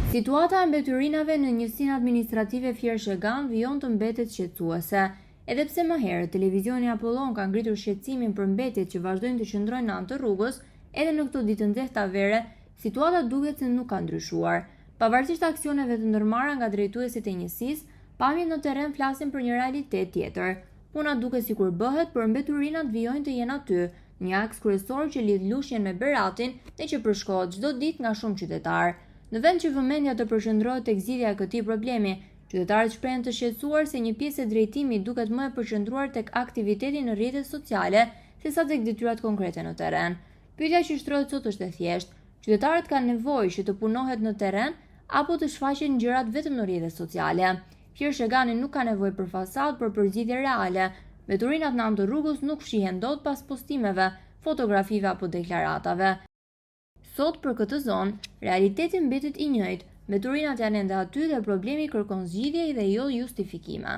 Situata e mbetyrinave në njësinë administrative Fier Shegan vijon të mbetet shqetësuese. Edhe pse më herët televizioni Apollon ka ngritur shqetësimin për mbetjet që vazhdojnë të qëndrojnë në anë të rrugës, edhe në këto ditë nxehta vere, situata duket se nuk ka ndryshuar. Pavarësisht aksioneve të ndërmarra nga drejtuesit e njësisë, pamjet në terren flasin për një realitet tjetër. Puna duket sikur bëhet, por mbetyrinat vijojnë të jenë aty, një aks kryesor që lidh Lushnjën me Beratin dhe që përshkohet çdo ditë nga shumë qytetarë. Në vend që vëmendja të përqendrohet tek zgjidhja e këtij problemi, qytetarët shprehen të shqetësuar se një pjesë e drejtimit duket më e përqendruar tek aktiviteti në rrjetet sociale sesa tek detyrat konkrete në terren. Pyetja që shtrohet sot është e thjeshtë: qytetarët kanë nevojë që të punohet në terren apo të shfaqen gjërat vetëm në rrjetet sociale? Fier Shegani nuk ka nevojë për fasadë, por për zgjidhje reale. Mbetyrinat në anë të rrugës nuk fshihen dot pas postimeve, fotografive apo deklaratave. Sot për këtë zonë, realiteti mbetet i njëjtë, mbetyrinat janë ende aty dhe problemi kërkon zgjidhje dhe jo justifikime.